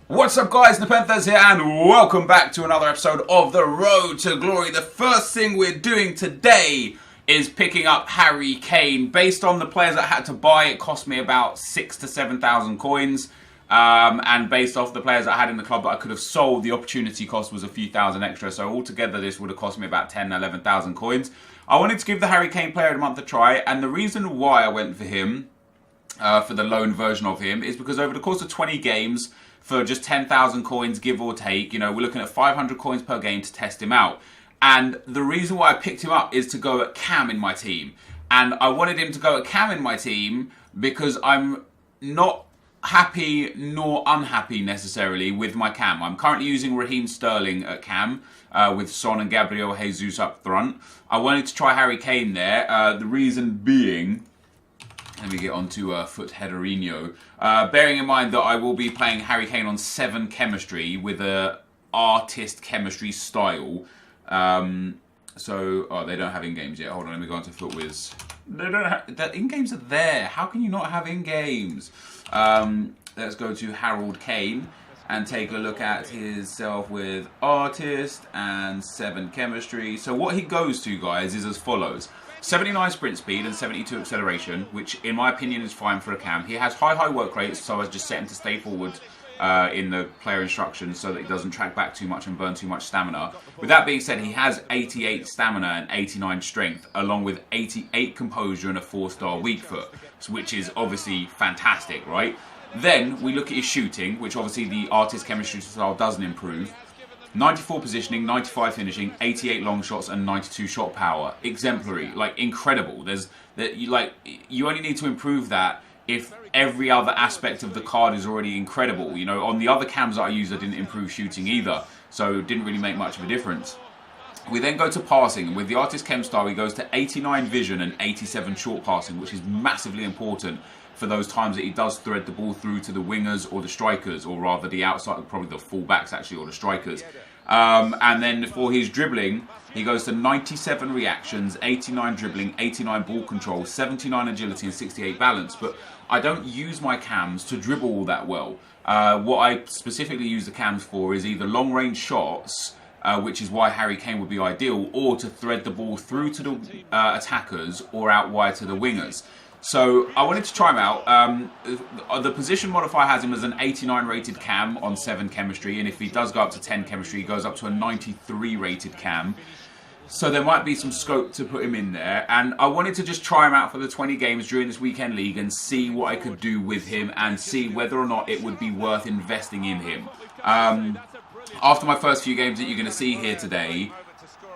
What's up guys, NepentheZ here and welcome back to another episode of The Road to Glory. The first thing we're doing today is picking up Harry Kane. Based on the players I had to buy, it cost me about 6,000 to 7,000 coins. And based off the players I had in the club that I could have sold, the opportunity cost was a few thousand extra. So altogether this would have cost me about 10,000 to 11,000 coins. I wanted to give the Harry Kane Player of the Month a try, and the reason why I went for him, for the loan version of him, is because over the course of 20 games, for just 10,000 coins, give or take, you know, we're looking at 500 coins per game to test him out. And the reason why I picked him up is to go at Cam in my team. And I wanted him to go at Cam in my team because I'm not happy nor unhappy necessarily with my Cam. I'm currently using Raheem Sterling at Cam with Son and Gabriel Jesus up front. I wanted to try Harry Kane there. The reason being, let me get on to Foot Headerinho. Bearing in mind that I will be playing Harry Kane on 7 chemistry with a artist chemistry style. Oh, they don't have in-games yet. Hold on, let me go on to FootWiz. They don't have, the in-games are there. How can you not have in-games? Let's go to Harold Kane and take a look at himself with artist and 7 chemistry. So what he goes to, guys, is as follows. 79 sprint speed and 72 acceleration, which in my opinion is fine for a Cam. He has high work rates, so I just set him to stay forward in the player instructions so that he doesn't track back too much and burn too much stamina. With that being said, he has 88 stamina and 89 strength, along with 88 composure and a 4-star weak foot, which is obviously fantastic, right? Then we look at his shooting, which obviously the artist chemistry style doesn't improve. 94 positioning, 95 finishing, 88 long shots, and 92 shot power. Exemplary, like incredible. You only need to improve that if every other aspect of the card is already incredible. You know, on the other cams that I used, I didn't improve shooting either, so it didn't really make much of a difference. We then go to passing, and with the artist chem style, he goes to 89 vision and 87 short passing, which is massively important for those times that he does thread the ball through to the wingers or the strikers, or rather the outside, probably the full-backs actually, or the strikers. And then for his dribbling, he goes to 97 reactions, 89 dribbling, 89 ball control, 79 agility and 68 balance. But I don't use my cams to dribble all that well. What I specifically use the cams for is either long-range shots, which is why Harry Kane would be ideal, or to thread the ball through to the attackers or out wide to the wingers. So I wanted to try him out. The position modifier has him as an 89 rated cam on 7 chemistry, and if he does go up to 10 chemistry, he goes up to a 93 rated cam. So there might be some scope to put him in there, and I wanted to just try him out for the 20 games during this weekend league and see what I could do with him and see whether or not it would be worth investing in him. After my first few games that you're going to see here today,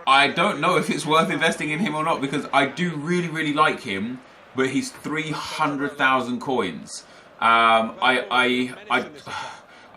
I don't know if it's worth investing in him or not, because I do really like him, but he's 300,000 coins. I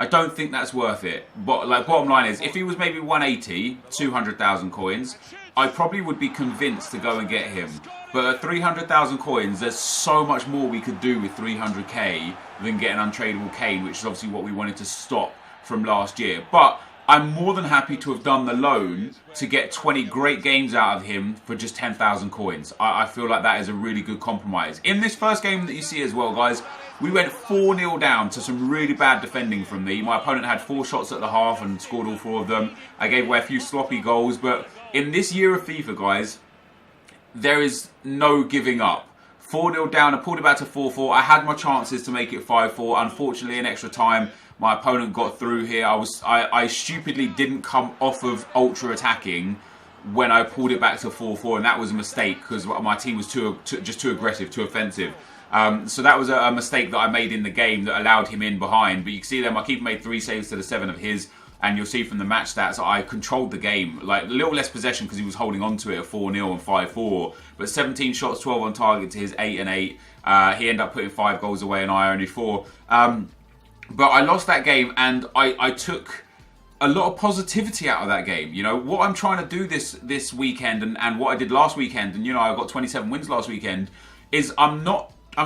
don't think that's worth it. But like, bottom line is, if he was maybe 180, 200,000 coins, I probably would be convinced to go and get him. But at 300,000 coins, there's so much more we could do with 300k than get an untradeable Kane, which is obviously what we wanted to stop from last year. But I'm more than happy to have done the loan to get 20 great games out of him for just 10,000 coins. I feel like that is a really good compromise. In this first game that you see as well, guys, we went 4-0 down to some really bad defending from me. My opponent had 4 shots at the half and scored all 4 of them. I gave away a few sloppy goals, but in this year of FIFA, guys, there is no giving up. 4-0 down, I pulled it back to 4-4. I had my chances to make it 5-4. Unfortunately, in extra time, my opponent got through here. I stupidly didn't come off of ultra attacking when I pulled it back to 4-4, and that was a mistake because my team was just too aggressive, too offensive. So that was a mistake that I made in the game that allowed him in behind. But you can see there, my keeper made 3 saves to the 7 of his. And you'll see from the match stats, I controlled the game. Like, a little less possession because he was holding on to it at 4-0 and 5-4. But 17 shots, 12 on target to his 8 and 8. He ended up putting 5 goals away and I only 4. But I lost that game, and I took a lot of positivity out of that game. You know, what I'm trying to do this weekend and what I did last weekend, and you know, I got 27 wins last weekend, is I'm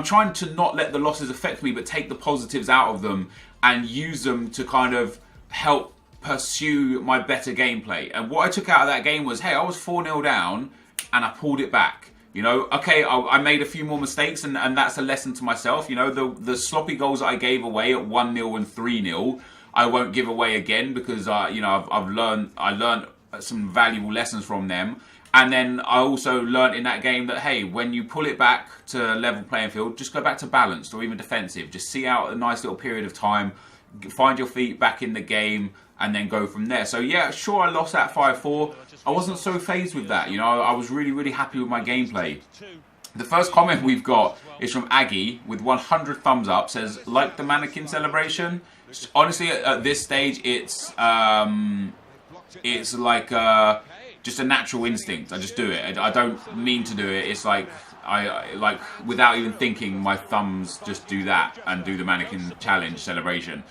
trying to not let the losses affect me, but take the positives out of them and use them to kind of help pursue my better gameplay. And what I took out of that game was, hey, I was 4-0 down and I pulled it back. You know, okay, I made a few more mistakes, and that's a lesson to myself. You know, the sloppy goals that I gave away at 1-0 and 3-0, I won't give away again because you know, I learned some valuable lessons from them. And then I also learned in that game that, hey, when you pull it back to level playing field, just go back to balanced or even defensive. Just see out a nice little period of time, find your feet back in the game, and then go from there. So yeah, sure, I lost that 5-4. I wasn't so phased with that. You know, I was really, really happy with my gameplay. The first comment we've got is from Aggie with 100 thumbs up. Says, like the mannequin celebration. Honestly, at this stage, it's like just a natural instinct. I just do it. I don't mean to do it. It's like I like without even thinking, my thumbs just do that and do the mannequin challenge celebration.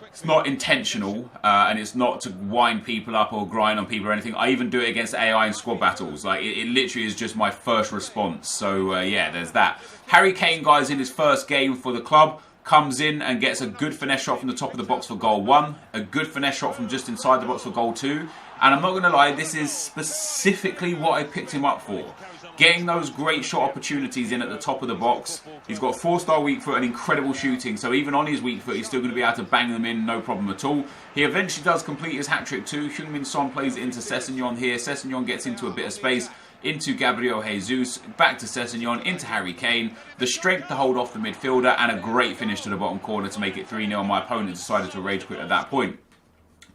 It's not intentional, and it's not to wind people up or grind on people or anything. I even do it against AI in squad battles. Like it literally is just my first response. So yeah, there's that. Harry Kane, guys, in his first game for the club, comes in and gets a good finesse shot from the top of the box for goal 1, a good finesse shot from just inside the box for goal 2. And I'm not going to lie, this is specifically what I picked him up for. Getting those great shot opportunities in at the top of the box. He's got 4-star weak foot and incredible shooting, so even on his weak foot, he's still going to be able to bang them in, no problem at all. He eventually does complete his hat-trick too. Heung-min Son plays it into Sessegnon here. Sessegnon gets into a bit of space, into Gabriel Jesus, back to Sessegnon, into Harry Kane. The strength to hold off the midfielder, and a great finish to the bottom corner to make it 3-0. My opponent decided to rage quit at that point.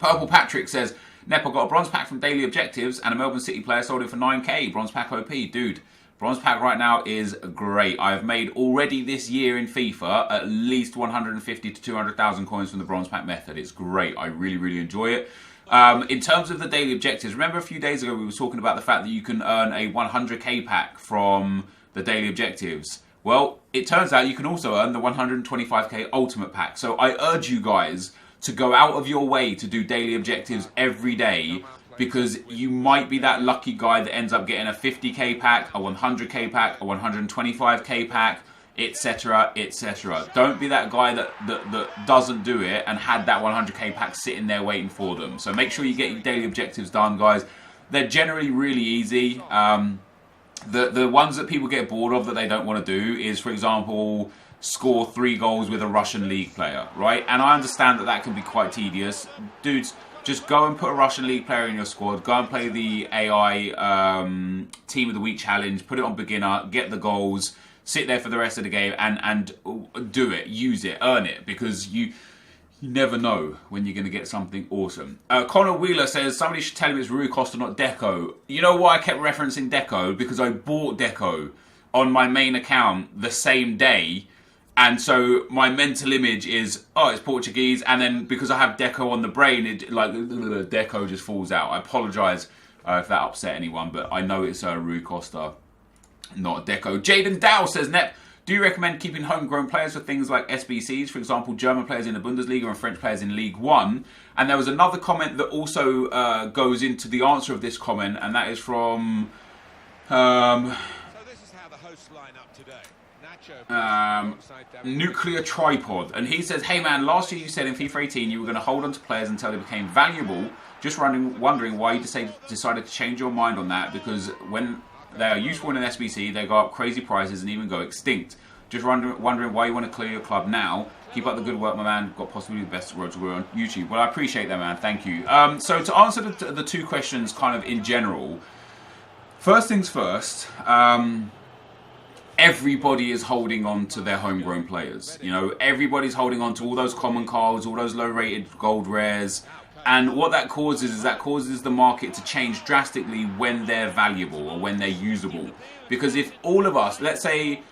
Purple Patrick says, Nep, I got a bronze pack from Daily Objectives and a Melbourne City player sold it for 9k. Bronze pack OP. Dude, bronze pack right now is great. I've made already this year in FIFA at least 150 to 200,000 coins from the bronze pack method. It's great. I really, really enjoy it. In terms of the Daily Objectives, remember a few days ago we were talking about the fact that you can earn a 100k pack from the Daily Objectives. Well, it turns out you can also earn the 125k Ultimate Pack. So I urge you guys to go out of your way to do Daily Objectives every day, because you might be that lucky guy that ends up getting a 50k pack, a 100k pack, a 125k pack, etc, etc. Don't be that guy that doesn't do it and had that 100k pack sitting there waiting for them. So make sure you get your Daily Objectives done, guys. They're generally really easy. The ones that people get bored of that they don't want to do is, for example, score 3 goals with a Russian league player, right? And I understand that can be quite tedious. Dudes, just go and put a Russian league player in your squad. Go and play the AI Team of the Week challenge. Put it on beginner. Get the goals. Sit there for the rest of the game and do it. Use it. Earn it. Because you never know when you're going to get something awesome. Connor Wheeler says, somebody should tell him it's Rui Costa, not Deco. You know why I kept referencing Deco? Because I bought Deco on my main account the same day. And so my mental image is, oh, it's Portuguese. And then because I have Deco on the brain, it like Deco just falls out. I apologise if that upset anyone, but I know it's Rui Costa, not Deco. Jaden Dow says, Nep, do you recommend keeping homegrown players for things like SBCs? For example, German players in the Bundesliga and French players in League One. And there was another comment that also goes into the answer of this comment, and that is from Nuclear Tripod, and he says, hey man, last year you said in FIFA 18 you were going to hold on to players until they became valuable. Just wondering why you decided to change your mind on that, because when they are useful in an SBC they go up crazy prices and even go extinct. Just wondering why you want to clear your club now. Keep up the good work, my man. Got possibly the best road to grow on YouTube. Well, I appreciate that, man. Thank you. So to answer the 2 questions kind of in general, first things first, everybody is holding on to their homegrown players. You know, everybody's holding on to all those common cards, all those low-rated gold rares. And what that causes is the market to change drastically when they're valuable or when they're usable. Because if all of us, let's say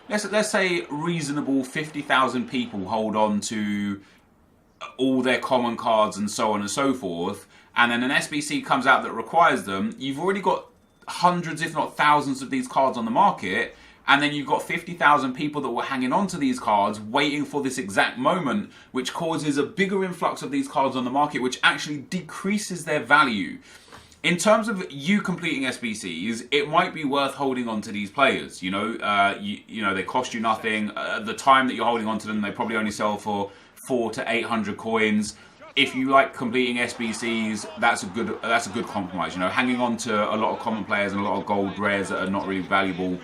reasonable 50,000 people hold on to all their common cards and so on and so forth, and then an SBC comes out that requires them, you've already got hundreds, if not thousands, of these cards on the market. And then you've got 50,000 people that were hanging on to these cards waiting for this exact moment, which causes a bigger influx of these cards on the market, which actually decreases their value. In terms of you completing SBCs, it might be worth holding on to these players. You know, you know, they cost you nothing. At the time that you're holding on to them, they probably only sell for 400 to 800 coins. If you like completing SBCs, that's a good compromise. You know, hanging on to a lot of common players and a lot of gold rares that are not really valuable,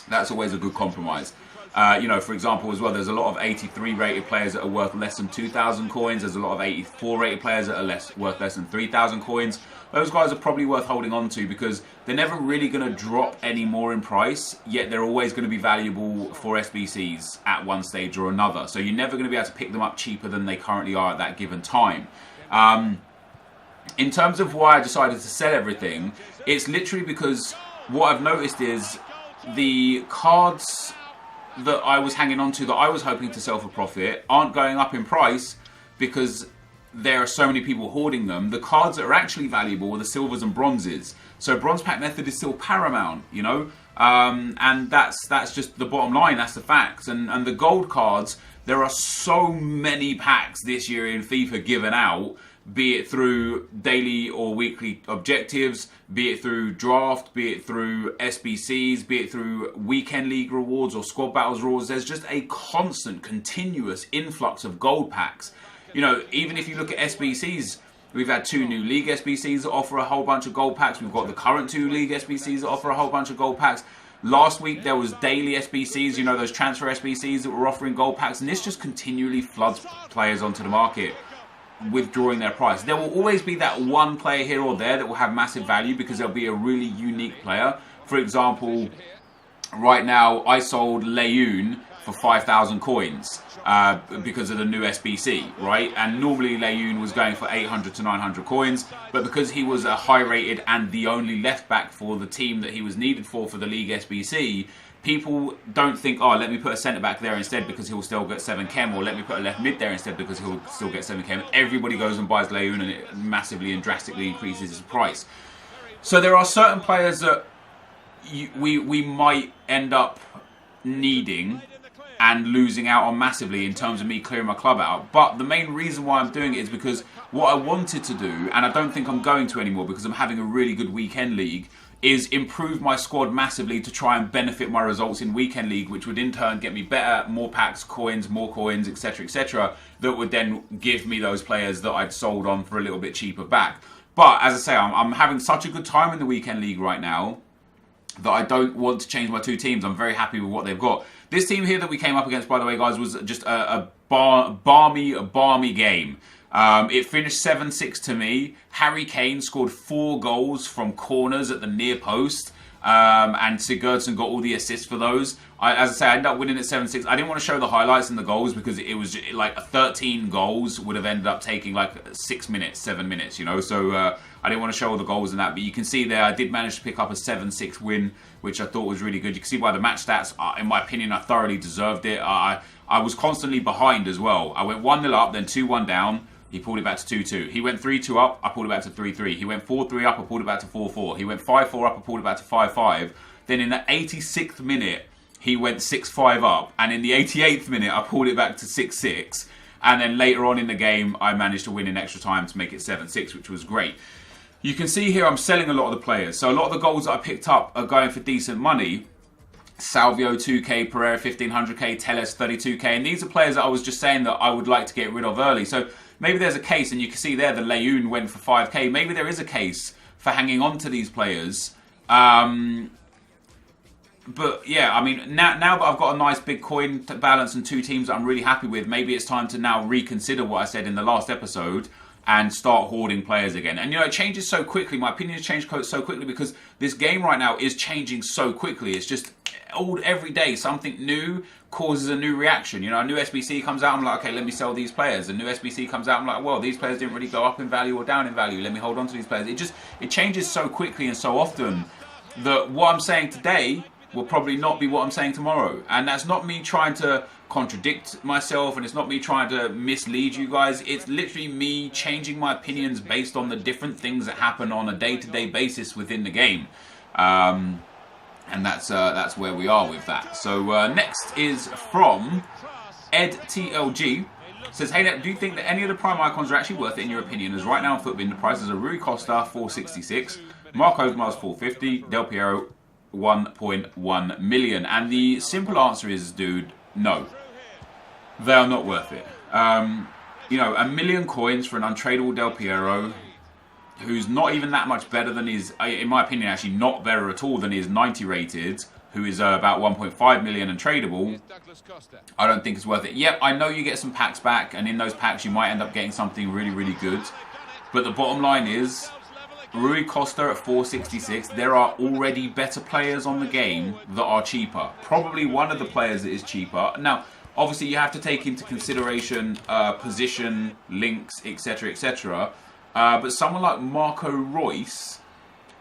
that's always a good compromise. You know, for example, as well, there's a lot of 83 rated players that are worth less than 2,000 coins. There's a lot of 84 rated players that are worth less than 3,000 coins. Those guys are probably worth holding on to because they're never really going to drop any more in price, yet they're always going to be valuable for SBCs at one stage or another. So you're never going to be able to pick them up cheaper than they currently are at that given time. In terms of why I decided to sell everything, it's literally because what I've noticed is the cards that I was hanging on to that I was hoping to sell for profit aren't going up in price because there are so many people hoarding them. The cards that are actually valuable are the silvers and bronzes. So bronze pack method is still paramount, you know, and that's just the bottom line. That's the facts. And the gold cards, there are so many packs this year in FIFA given out, be it through daily or weekly objectives, be it through draft, be it through SBCs, be it through weekend league rewards or squad battles rewards. There's just a constant, continuous influx of gold packs. You know, even if you look at SBCs, we've had 2 new league SBCs that offer a whole bunch of gold packs. We've got the current 2 league SBCs that offer a whole bunch of gold packs. Last week there was daily SBCs, you know, those transfer SBCs that were offering gold packs, and this just continually floods players onto the market, withdrawing their price. There will always be that one player here or there that will have massive value because there'll be a really unique player. For example, right now I sold Leyoun for 5,000 coins because of the new SBC, right? And normally Leyoun was going for 800 to 900 coins, but because he was a high rated and the only left back for the team that he was needed for the league SBC, people don't think, oh, let me put a centre back there instead because he'll still get 7 chem, or let me put a left mid there instead because he'll still get 7 chem. Everybody goes and buys Leyoun and it massively and drastically increases his price. So there are certain players that we might end up needing and losing out on massively in terms of me clearing my club out. But the main reason why I'm doing it is because what I wanted to do, and I don't think I'm going to anymore because I'm having a really good weekend league, is improve my squad massively to try and benefit my results in weekend league, which would in turn get me better, more packs, more coins, etc., that would then give me those players that I'd sold on for a little bit cheaper back. But as I say, I'm having such a good time in the weekend league right now that I don't want to change my 2 teams. I'm very happy with what they've got. This team here that we came up against, by the way, guys, was just a balmy game. It finished 7-6 to me. Harry Kane scored 4 goals from corners at the near post. And Sigurdsson got all the assists for those. As I say, I ended up winning at 7-6. I didn't want to show the highlights and the goals because it was like 13 goals would have ended up taking like 6 minutes, 7 minutes, you know. So I didn't want to show all the goals and that. But you can see there, I did manage to pick up a 7-6 win, which I thought was really good. You can see by the match stats, in my opinion, I thoroughly deserved it. I was constantly behind as well. I went 1-0 up, then 2-1 down. He pulled it back to 2-2. He went 3-2 up, I pulled it back to 3-3. He went 4-3 up, I pulled it back to 4-4. He went 5-4 up, I pulled it back to 5-5. Then in the 86th minute, he went 6-5 up. And in the 88th minute, I pulled it back to 6-6. And then later on in the game, I managed to win in extra time to make it 7-6, which was great. You can see here I'm selling a lot of the players. So a lot of the goals that I picked up are going for decent money. Salvio 2k, Pereira 1500k, Telles 32k. And these are players that I was just saying that I would like to get rid of early. So maybe there's a case, and you can see there the Leyoun went for 5k. Maybe there is a case for hanging on to these players. But yeah, I mean, now that I've got a nice big coin balance and 2 teams that I'm really happy with, maybe it's time to now reconsider what I said in the last episode and start hoarding players again. And you know, it changes so quickly. My opinions change so quickly because this game right now is changing so quickly. It's just every day something new causes a new reaction. You know, a new SBC comes out, I'm like, okay, let me sell these players. A new SBC comes out, I'm like, well, these players didn't really go up in value or down in value. Let me hold on to these players. It changes so quickly and so often that what I'm saying today will probably not be what I'm saying tomorrow. And that's not me trying to contradict myself, and it's not me trying to mislead you guys. It's literally me changing my opinions based on the different things that happen on a day-to-day basis within the game. And that's where we are with that. So next is from Ed TLG. Says, hey, do you think that any of the prime icons are actually worth it in your opinion? As right now on Footbin, the prices are Rui Costa 466, Marco Overmars 450, Del Piero 1.1 million. And the simple answer is, dude, no. They are not worth it. You know, 1 million coins for an untradeable Del Piero, who's not even that much better than his, in my opinion, actually not better at all than his 90 rated who is about 1.5 million and tradable, I don't think it's worth it. Yep, I know you get some packs back, and in those packs you might end up getting something really, really good. But the bottom line is, Rui Costa at 466, there are already better players on the game that are cheaper. Probably one of the players that is cheaper. Now, obviously you have to take into consideration position, links, etc, etc. But someone like Marco Reus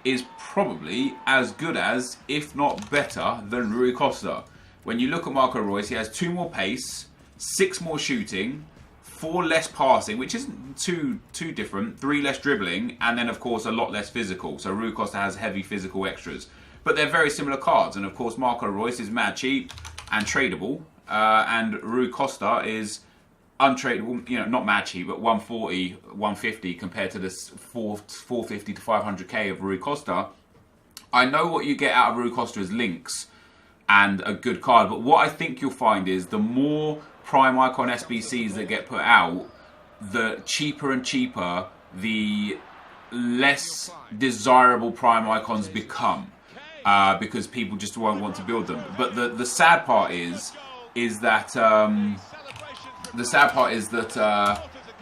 is probably as good as, if not better, than Rui Costa. When you look at Marco Reus, he has 2 more pace, 6 more shooting, 4 less passing, which isn't too different, 3 less dribbling, and then of course a lot less physical. So Rui Costa has heavy physical extras. But they're very similar cards, and of course Marco Reus is mad cheap and tradable, and Rui Costa is untradeable, you know, not mad cheap, but 140, 150 compared to this 450 to 500k of Rui Costa. I know what you get out of Rui Costa is links and a good card, but what I think you'll find is the more Prime Icon SBCs that get put out, the cheaper and cheaper the less desirable Prime Icons become, because people just won't want to build them. But the sad part is that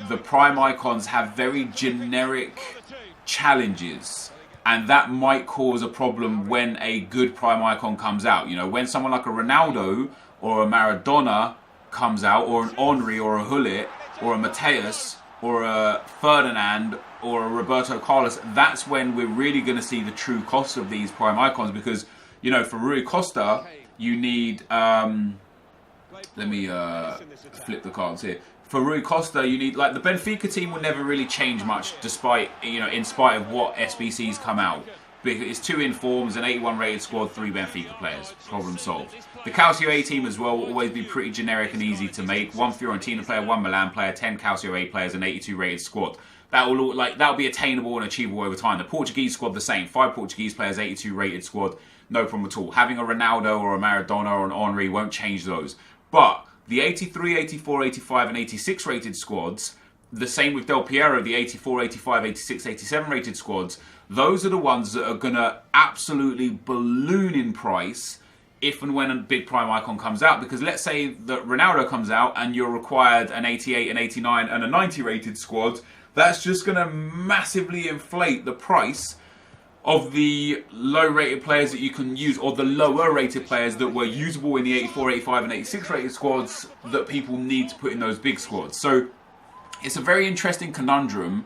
the Prime Icons have very generic challenges, and that might cause a problem when a good Prime Icon comes out. You know, when someone like a Ronaldo or a Maradona comes out, or an Henry or a Hullet or a Mateus or a Ferdinand or a Roberto Carlos, that's when we're really going to see the true cost of these Prime Icons. Because, you know, for Rui Costa, you need... let me flip the cards here. For Rui Costa, you need, like, the Benfica team will never really change much, despite, you know, in spite of what SBCs come out. It's 2 informs, an 81 rated squad, 3 Benfica players. Problem solved. The Calcio A team as well will always be pretty generic and easy to make. 1 Fiorentina player, 1 Milan player, 10 Calcio A players, and 82 rated squad. That'll be attainable and achievable over time. The Portuguese squad the same. 5 Portuguese players, 82 rated squad, no problem at all. Having a Ronaldo or a Maradona or an Henry won't change those. But the 83, 84, 85 and 86 rated squads, the same with Del Piero, the 84, 85, 86, 87 rated squads, those are the ones that are going to absolutely balloon in price if and when a big Prime Icon comes out. Because let's say that Ronaldo comes out and you're required an 88, an 89 and a 90 rated squad, that's just going to massively inflate the price of the low rated players that you can use, or the lower rated players that were usable in the 84, 85 and 86 rated squads that people need to put in those big squads. So it's a very interesting conundrum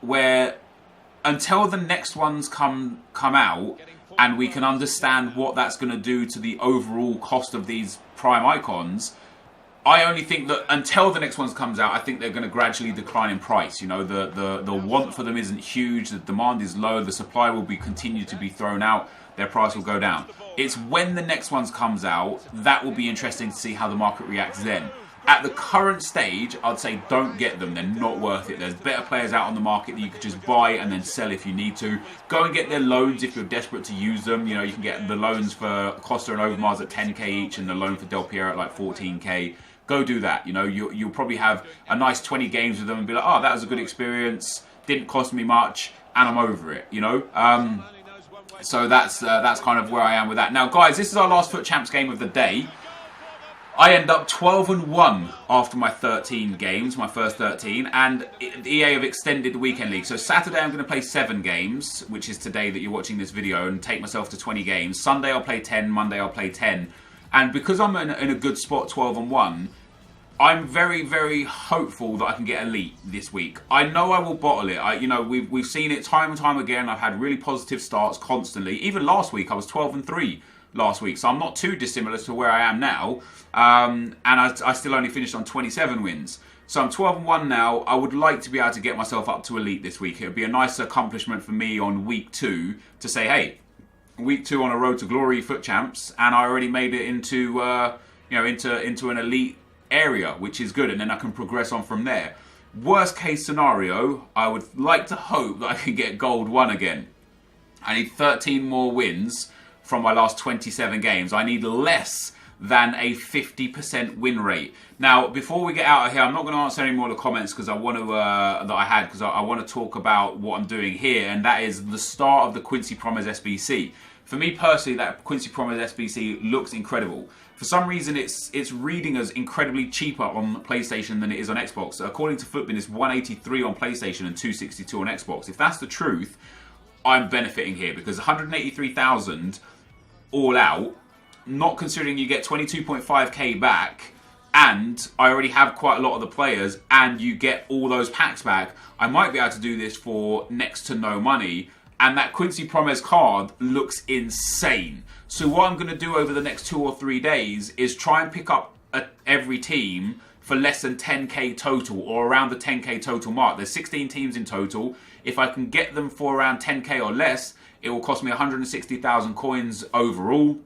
where until the next ones come out and we can understand what that's going to do to the overall cost of these Prime Icons, I only think that until the next one comes out, I think they're going to gradually decline in price. You know, the want for them isn't huge, the demand is low, the supply will continue to be thrown out, their price will go down. It's when the next one comes out that will be interesting to see how the market reacts then. At the current stage, I'd say don't get them. They're not worth it. There's better players out on the market that you could just buy and then sell if you need to. Go and get their loans if you're desperate to use them. You know, you can get the loans for Costa and Overmars at 10k each, and the loan for Del Piero at like 14k. Go do that. You know, you'll probably have a nice 20 games with them and be like, oh, that was a good experience. Didn't cost me much, and I'm over it. You know. So that's kind of where I am with that. Now, guys, this is our last Foot Champs game of the day. I end up 12-1 after my 13 games, my first 13, and EA have extended the weekend league. So Saturday I'm going to play 7 games, which is today that you're watching this video, and take myself to 20 games. Sunday I'll play 10, Monday I'll play 10. And because I'm in a good spot, 12-1, I'm very, very hopeful that I can get elite this week. I know I will bottle it. You know, we've seen it time and time again. I've had really positive starts constantly. Even last week I was 12-3 last week, so I'm not too dissimilar to where I am now. And I still only finished on 27 wins. So I'm 12-1 now. I would like to be able to get myself up to elite this week. It would be a nice accomplishment for me on week 2 to say, hey, week 2 on a road to glory Foot Champs, and I already made it into into an elite area, which is good, and then I can progress on from there. Worst case scenario, I would like to hope that I can get gold 1 again. I need 13 more wins from my last 27 games. I need less than a 50% win rate. Now, before we get out of here, I'm not going to answer any more of the comments because I want to I want to talk about what I'm doing here, and that is the start of the Quincy Promes SBC. For me personally, that Quincy Promes SBC looks incredible. For some reason, it's reading as incredibly cheaper on PlayStation than it is on Xbox. According to Footbin, it's 183 on PlayStation and 262 on Xbox. If that's the truth, I'm benefiting here because 183,000 all out, not considering you get 22.5k back, and I already have quite a lot of the players, and you get all those packs back, I might be able to do this for next to no money. And that Quincy Promes card looks insane. So what I'm going to do over the next 2 or 3 days is try and pick up every team for less than 10k total, or around the 10k total mark. There's 16 teams in total. If I can get them for around 10k or less, it will cost me 160,000 coins overall.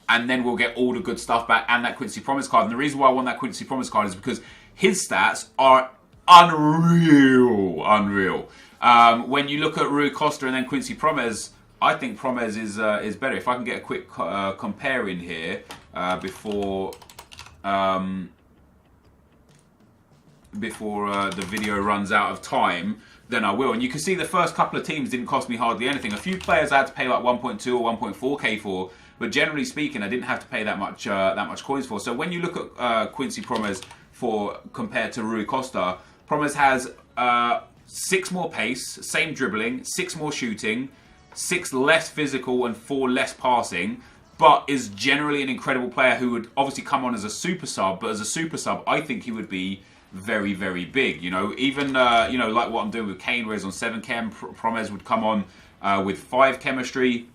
And then we'll get all the good stuff back and that Quincy Promes card. And the reason why I want that Quincy Promes card is because his stats are unreal. When you look at Rui Costa and then Quincy Promes, I think Promes is better. If I can get a quick compare in here before the video runs out of time, then I will. And you can see the first couple of teams didn't cost me hardly anything. A few players I had to pay like 1.2 or 1.4k for, but generally speaking, I didn't have to pay that much coins for. So when you look at Quincy Promes compared to Rui Costa, Promes has 6 more pace, same dribbling, 6 more shooting, 6 less physical and 4 less passing, but is generally an incredible player who would obviously come on as a super sub, but as a super sub, I think he would be very, very big. You know, even, you know, like what I'm doing with Kane, where he's on 7 chem, Promes would come on with 5 chemistry.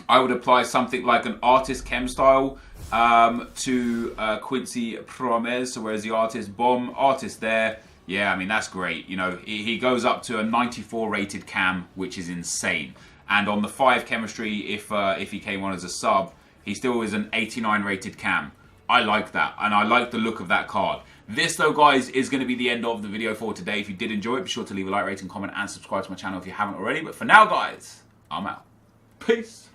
I would apply something like an artist chem style to Quincy Promes, so whereas the artist bomb, artist there, yeah, I mean, that's great. You know, he goes up to a 94 rated cam, which is insane. And on the 5 chemistry, if he came on as a sub, he still is an 89 rated cam. I like that, and I like the look of that card. This, though, guys, is going to be the end of the video for today. If you did enjoy it, be sure to leave a like, rating, comment, and subscribe to my channel if you haven't already. But for now, guys, I'm out. Peace.